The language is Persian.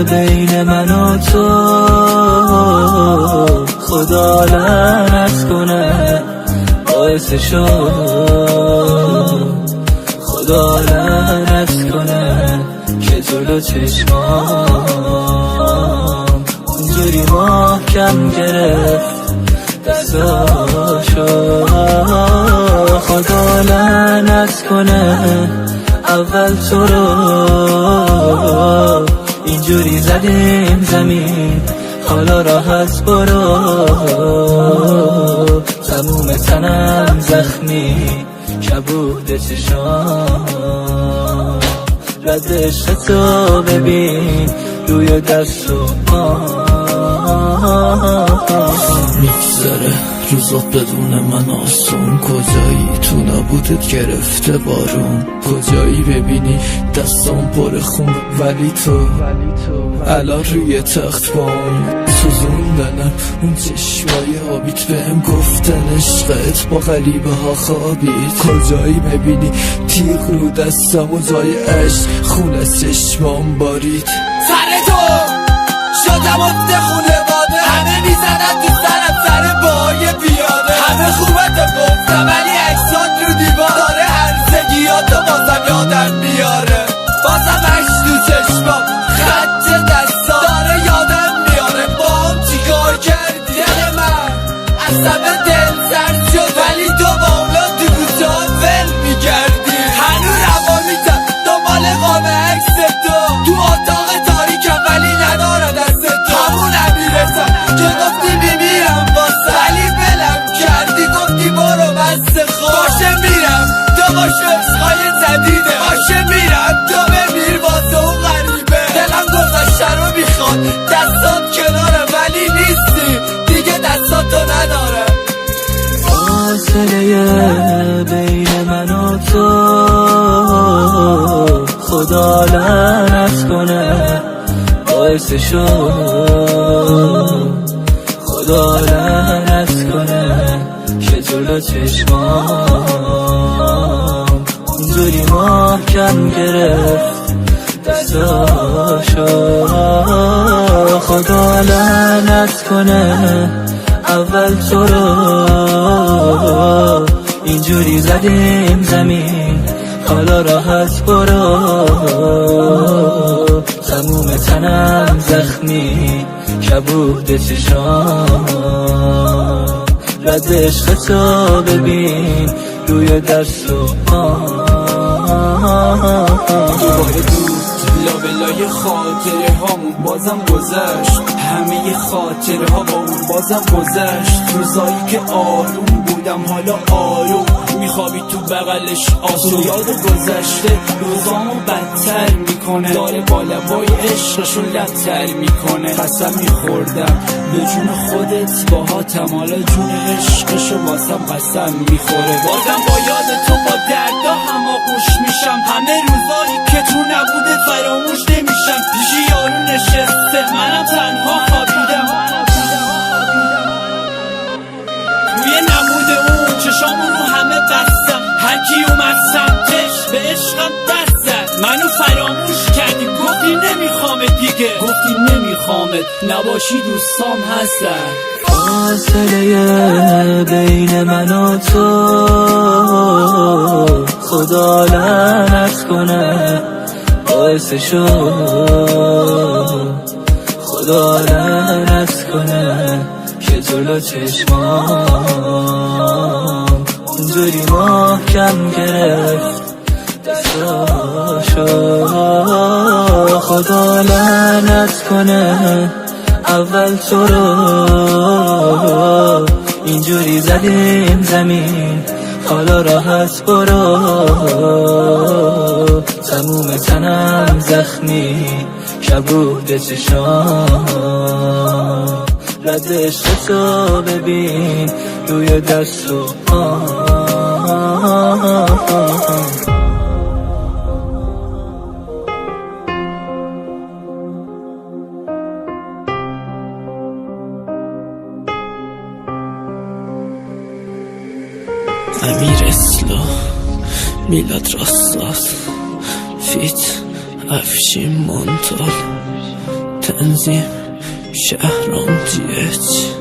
بین من و تو خدا لعنت کنه باعث شد، خدا لعنت کنه که جلو چشمام اونجوری محکم گرفت دستاشو. خدا لعنت کنه اول تو رو اینجوری زدیم زمین، حالا راحت برو. تموم تنم زخمی کبود چشام، رد عشق تو ببین روی دست و پام. میگذره روزات بدون من آسون، کجایی تو نبودت گرفته بارون، کجایی ببینی دستام پر خون ولی تو الان روی تخت بام سوزوندنم. اون چشمای آبیت بهم گفتن عشقت با غریبه ها خوابید، کجایی ببینی تیغ رو دستم و جای عشق خون از چشمام بارید. سر تو شدم افت خونه باده، همه میزنن تو سرم سر بای پیاده، همه خوبت گفتم ولی اکسات رو دیوار داره، هرزگیاتو بازم یادم میاره، بازم عکس تو چشمام خط دستا داره یادم میاره. با هم چیکار کردی دل من از همه دل سرد شد، ولی تو با اونا تو گوشان ول میکردی. هنو روانیتم دنبال قاب عکس تو اتاق تاریکم ولی نداره دست تو، همون امیرسم که گفتی میمیرم واسه، ولی بلم کردی گفتی برو بست خود. باشه میرم تو باشه عشقای جدیده، باشه میرم تو بمیر واسه اون غریبه. دلم گذاشته رو میخواد دستات کناره ولی نیستی دیگه دستاتو نداره. فاصله بین من و تو خدا لعنت کنه باعث شد، خدا لعنت کنه که جلو چشمام اونجوری محکم گرفت دستاشو. خدا لعنت کنه اول تو رو اینجوری زدیم زمین، حالا راحت برو. تموم تنم زخمی کبود چشام، رد عشق تو ببین روی دست و پام. لابلای خاطره هامون بازم گذشت، همه خاطره ها با اون بازم گذشت. روزایی که آروم بودم حالا آروم میخوابی تو بغلش آسون، یاد گذشته روزامو بدتر میکنه، داره با لبای عشقشو لبتر میکنه. قسم میخوردم به جون خودت باهاتم، حالا جون عشقشو واسم قسم میخوره. بازم با یاد تو با دردا هماغوش میشم، همه روزایی که تو نبوده فراموش نمیشم. پیشی یارو نشسته منم تنها خوابیدم، روی نمود اون چشامو رو همه بستم، هرکی اومد سمتش به عشقم دست زد. منو فراموش کردی گفتی نمیخوامت دیگه، گفتی نمیخوامت نباشی دوستام هستن. فاصله بین من و تو خدا لعنت کنه باعث شد، خدا لعنت کنه که جلو چشمام اونجوری محکم گرفت دستاشو. خدا لعنت کنه اول تو رو اینجوری زدیم زمین، حالا راحت برو. تموم تنم زخمی کبود چشام، رد عشق تو ببین روی دست و پام. امیر اسلام، میلاد راستاد، فیت افشین مونتال تنظیم شهرام جیچ